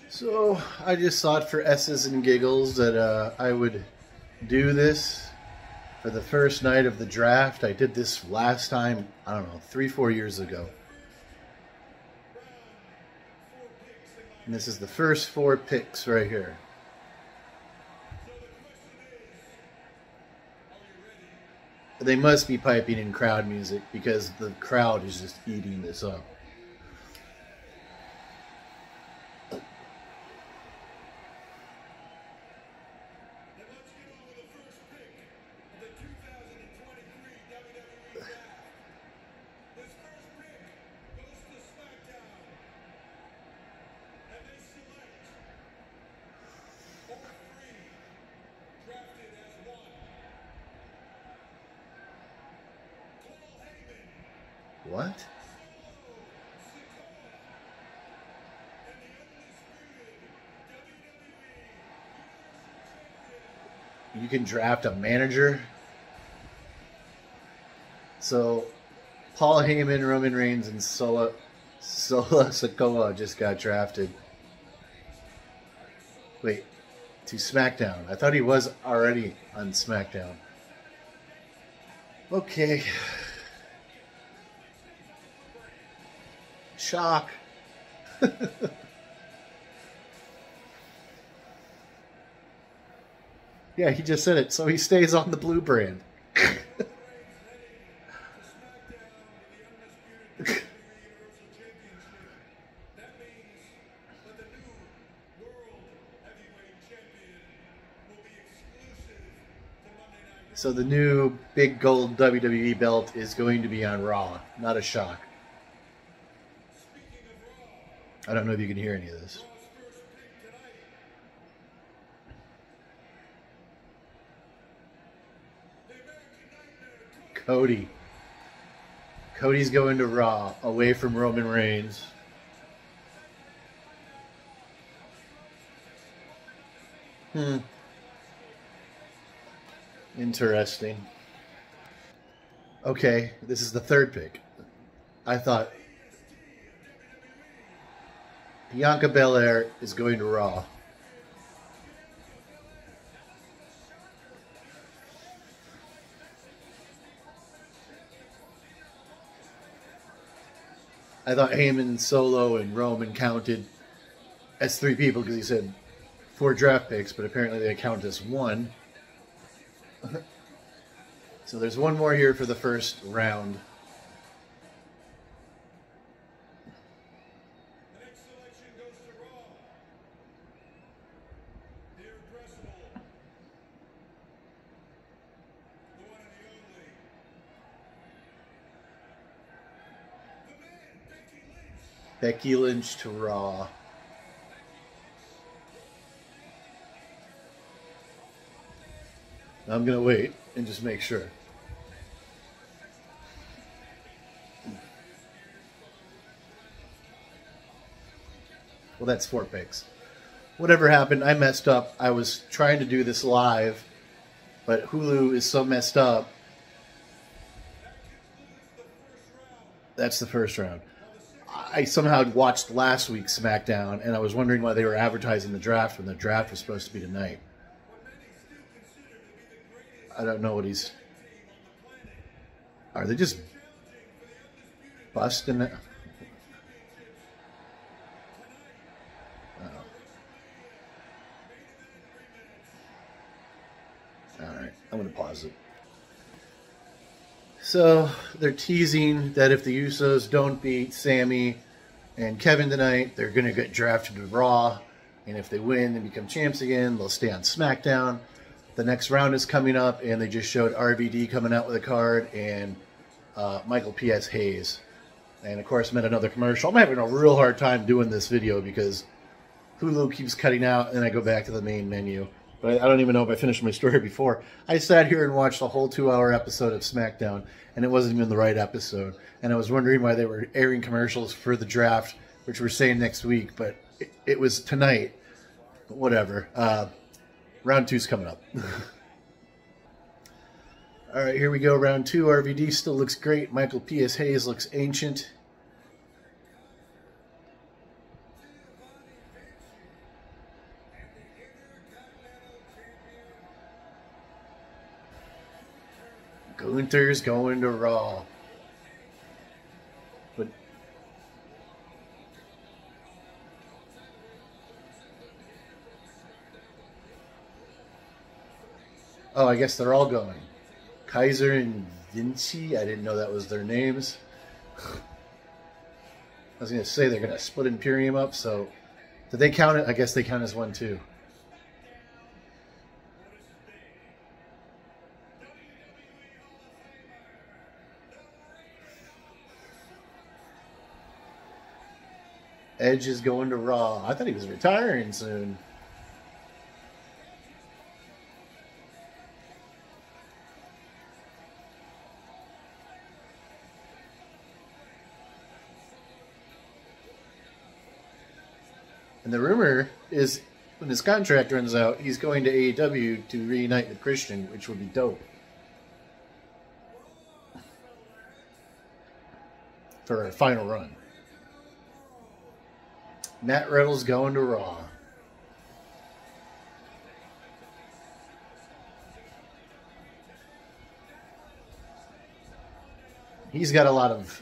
So I just thought for S's and giggles that I would do this for the first night of the draft. I did this last time, I don't know, 3-4 years ago. And this is the first 4 picks right here. They must be piping in crowd music because the crowd is just eating this up. What? You can draft a manager? So, Paul Heyman, Roman Reigns, and Solo Sikoa just got drafted. Wait, to SmackDown. I thought he was already on SmackDown. Okay. Shock. Yeah, he just said it. So he stays on the blue brand. So the new big gold WWE belt is going to be on Raw. Not a shock. I don't know if you can hear any of this. Cody. Cody's going to Raw, away from Roman Reigns. Interesting. Okay, this is the 3rd pick. I thought Bianca Belair is going to Raw. I thought Heyman, Solo, and Roman counted as 3 people because he said 4 draft picks, but apparently they count as 1. So there's 1 more here for the first round. Becky Lynch to Raw. I'm going to wait and just make sure. Well, that's 4 picks. Whatever happened, I messed up. I was trying to do this live, but Hulu is so messed up. That's the first round. I somehow watched last week's SmackDown, and I was wondering why they were advertising the draft when the draft was supposed to be tonight. I don't know what he's... Are they just busting it? Alright, I'm going to pause it. So, they're teasing that if the Usos don't beat Sami and Kevin tonight, they're going to get drafted to Raw. And if they win and become champs again, they'll stay on SmackDown. The next round is coming up, and they just showed RVD coming out with a card and Michael P.S. Hayes. And, of course, I'm at another commercial. I'm having a real hard time doing this video because Hulu keeps cutting out, and I go back to the main menu. But I don't even know if I finished my story before. I sat here and watched the whole 2-hour episode of SmackDown, and it wasn't even the right episode. And I was wondering why they were airing commercials for the draft, which we're saying next week, but it was tonight. But whatever. Round 2's coming up. All right, here we go. Round 2. RVD still looks great. Michael P.S. Hayes looks ancient. Gunther's going to Raw. But oh, I guess they're all going. Kaiser and Vinci. I didn't know that was their names. I was going to say they're going to split Imperium up, so did they count it? I guess they count as one too. Edge is going to Raw. I thought he was retiring soon. And the rumor is when his contract runs out, he's going to AEW to reunite with Christian, which would be dope. For a final run. Matt Riddle's going to Raw. He's got a lot of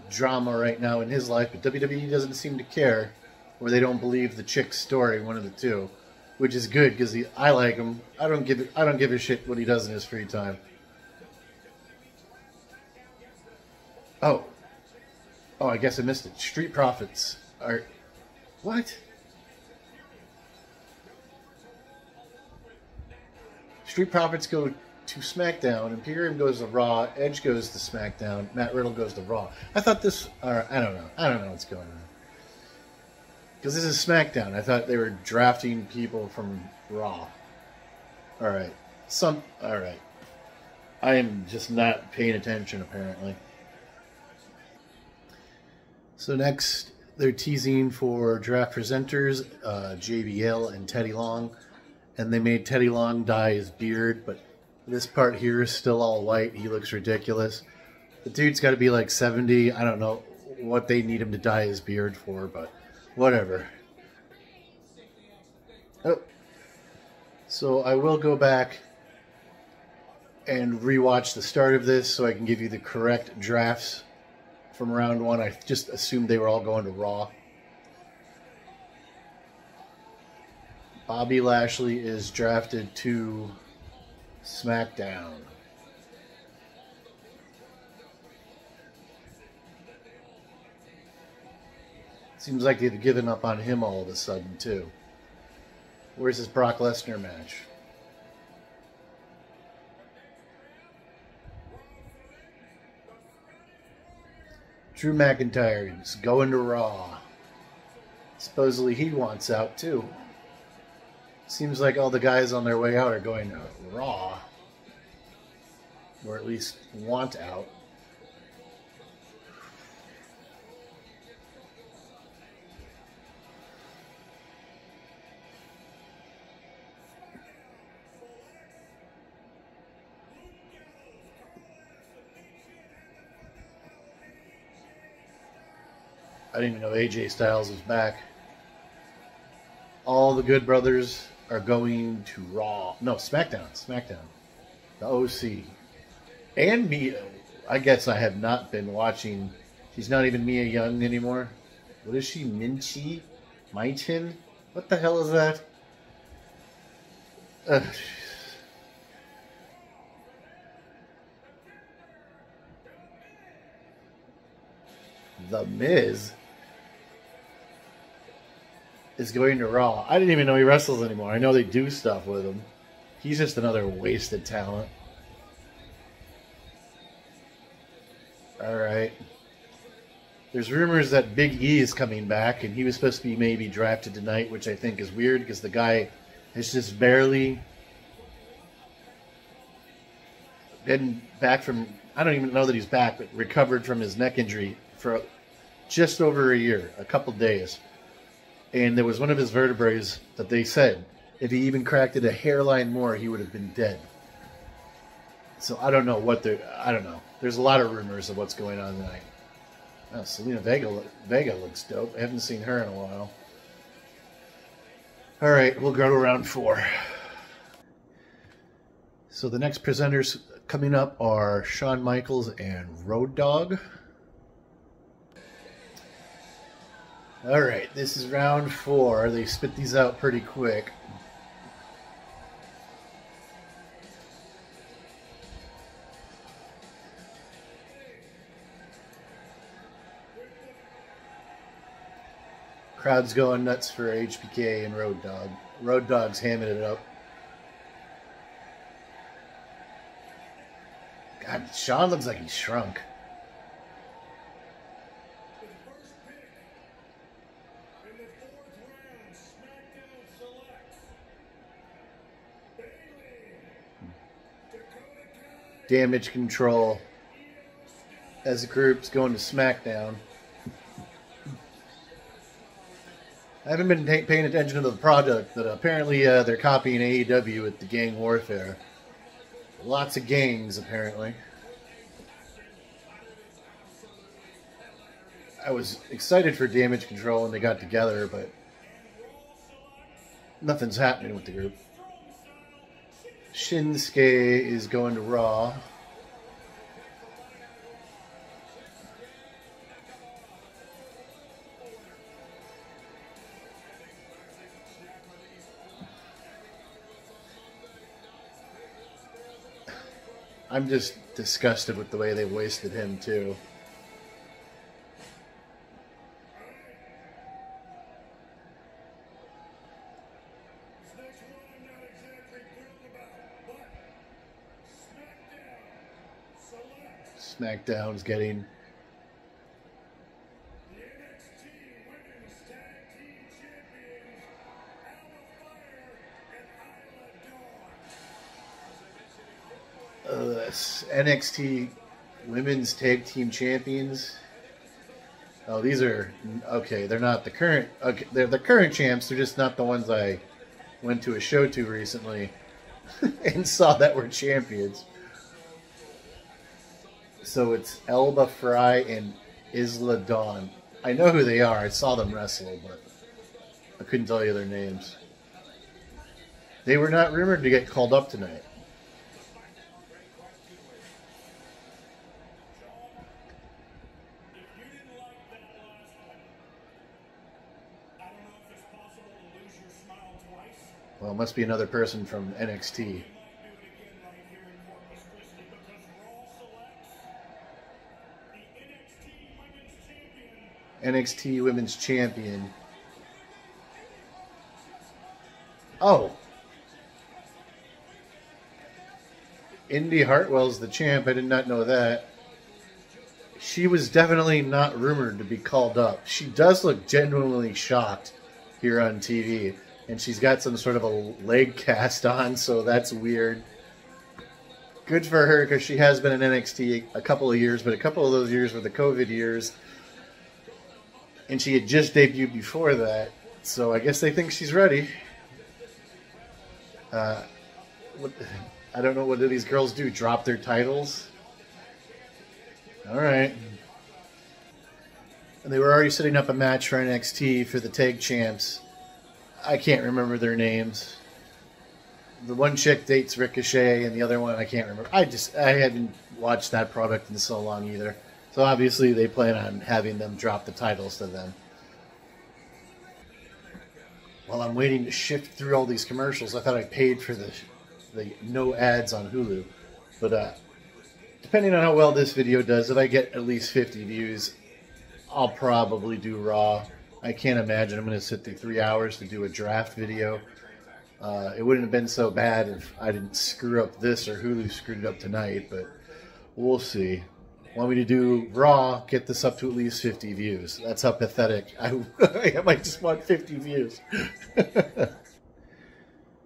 drama right now in his life, but WWE doesn't seem to care, or they don't believe the chick's story, one of the two, which is good because I like him. I don't give a shit what he does in his free time. Oh, I guess I missed it. Street Profits are what? Street Profits go to SmackDown. Imperium goes to Raw. Edge goes to SmackDown. Matt Riddle goes to Raw. I thought this. I don't know. I don't know what's going on. Because this is SmackDown. I thought they were drafting people from Raw. All right. All right. I am just not paying attention, apparently. So next, they're teasing for draft presenters, JBL and Teddy Long. And they made Teddy Long dye his beard, but this part here is still all white. He looks ridiculous. The dude's got to be like 70. I don't know what they need him to dye his beard for, but whatever. Oh. So I will go back and rewatch the start of this so I can give you the correct drafts from round one. I just assumed they were all going to Raw. Bobby Lashley is drafted to SmackDown. Seems like they've given up on him all of a sudden, too. Where's his Brock Lesnar match? Drew McIntyre is going to Raw. Supposedly he wants out, too. Seems like all the guys on their way out are going to Raw. Or at least want out. I didn't even know AJ Styles was back. All the Good Brothers are going to Raw. No, SmackDown. SmackDown. The OC. And Mia. I guess I have not been watching. She's not even Mia Young anymore. What is she? Minchi? Maitin? What the hell is that? The Miz is going to Raw. I didn't even know he wrestles anymore. I know they do stuff with him. He's just another wasted talent. Alright. There's rumors that Big E is coming back, and he was supposed to be maybe drafted tonight, which I think is weird because the guy has just barely been back from, I don't even know that he's back, but recovered from his neck injury for just over a year, a couple days. And there was one of his vertebrae that they said if he even cracked it a hairline more, he would have been dead. So I don't know what I don't know. There's a lot of rumors of what's going on tonight. Oh, Selena Vega looks dope. I haven't seen her in a while. All right, we'll go to round 4. So the next presenters Coming up are Shawn Michaels and Road Dogg. All right, this is round 4. They spit these out pretty quick. Crowd's going nuts for HBK and Road Dogg. Road Dogg's hamming it up. God, Shawn looks like he's shrunk. Damage Control as a group's going to SmackDown. I haven't been paying attention to the product, but apparently they're copying AEW with the gang warfare. Lots of gangs, apparently. I was excited for Damage Control when they got together, but nothing's happening with the group. Shinsuke is going to Raw. I'm just disgusted with the way they wasted him, too. SmackDown's getting NXT Women's Tag Team Champions. Oh, these are okay. They're not the current. Okay, they're the current champs. They're just not the ones I went to a show to recently and saw that were champions. So it's Elba Fry and Isla Dawn. I know who they are. I saw them wrestle, but I couldn't tell you their names. They were not rumored to get called up tonight. Well, it must be another person from NXT. NXT Women's Champion. Oh. Indy Hartwell's the champ. I did not know that. She was definitely not rumored to be called up. She does look genuinely shocked here on TV. And she's got some sort of a leg cast on, so that's weird. Good for her, because she has been in NXT a couple of years, but a couple of those years were the COVID years. And she had just debuted before that, so I guess they think she's ready. I don't know, what do these girls do? Drop their titles? Alright. And they were already setting up a match for NXT for the tag champs. I can't remember their names. The one chick dates Ricochet, and the other one I can't remember. I hadn't watched that product in so long either. So obviously they plan on having them drop the titles to them. While I'm waiting to shift through all these commercials, I thought I paid for the no ads on Hulu. But depending on how well this video does, if I get at least 50 views, I'll probably do Raw. I can't imagine I'm going to sit through 3 hours to do a draft video. It wouldn't have been so bad if I didn't screw up this or Hulu screwed it up tonight, but we'll see. Want me to do Raw, get this up to at least 50 views. That's how pathetic. I might just want 50 views.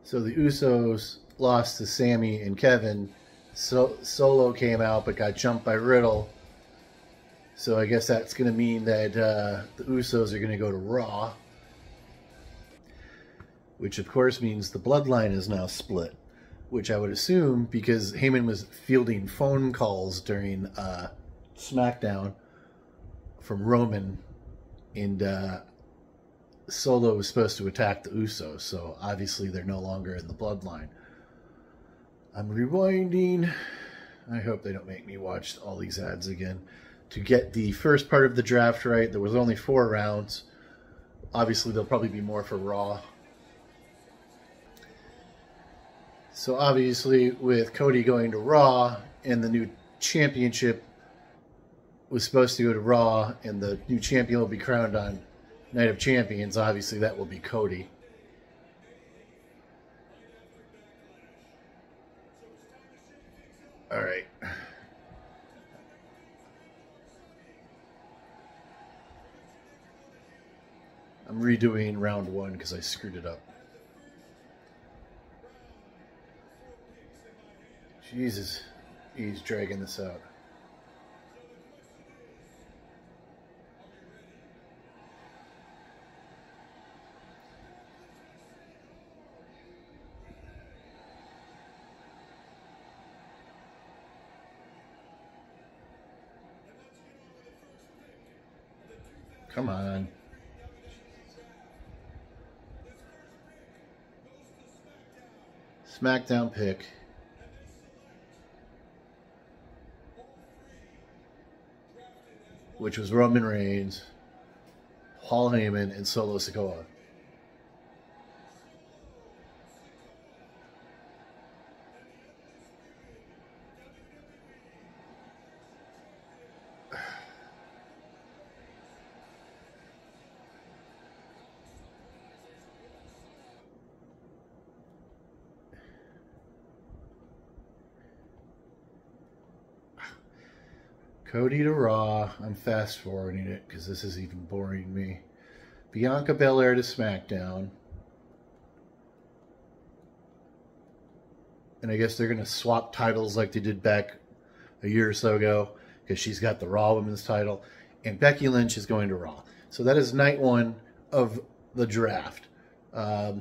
So the Usos lost to Sammy and Kevin. Solo came out but got jumped by Riddle. So I guess that's going to mean that the Usos are going to go to Raw. Which of course means the bloodline is now split. Which I would assume because Heyman was fielding phone calls during SmackDown from Roman, and Solo was supposed to attack the Usos, so obviously they're no longer in the bloodline. I'm rewinding. I hope they don't make me watch all these ads again. To get the first part of the draft right, there was only 4 rounds. Obviously, there'll probably be more for Raw. So obviously, with Cody going to Raw and the new championship was supposed to go to Raw and the new champion will be crowned on Night of Champions, obviously that will be Cody. All right. I'm redoing round 1 because I screwed it up. Jesus, he's dragging this out. Come on. SmackDown pick. Which was Roman Reigns, Paul Heyman, and Solo Sikoa. Cody to Raw. I'm fast forwarding it because this is even boring me. Bianca Belair to SmackDown. And I guess they're going to swap titles like they did back a year or so ago because she's got the Raw Women's title. And Becky Lynch is going to Raw. So that is night 1 of the draft. I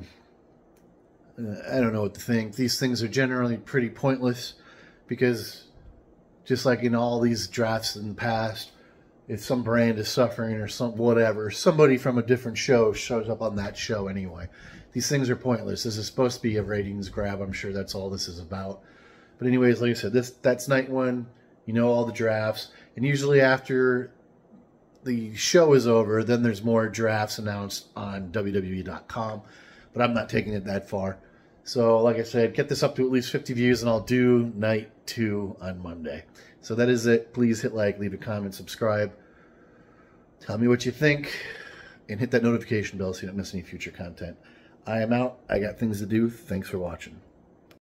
don't know what to think. These things are generally pretty pointless because just like in all these drafts in the past, if some brand is suffering or some whatever, somebody from a different show shows up on that show anyway. These things are pointless. This is supposed to be a ratings grab. I'm sure that's all this is about. But anyways, like I said, that's night 1. You know all the drafts. And usually after the show is over, then there's more drafts announced on WWE.com. But I'm not taking it that far. So, like I said, get this up to at least 50 views, and I'll do night 2 on Monday. So that is it. Please hit like, leave a comment, subscribe. Tell me what you think, and hit that notification bell so you don't miss any future content. I am out. I got things to do. Thanks for watching.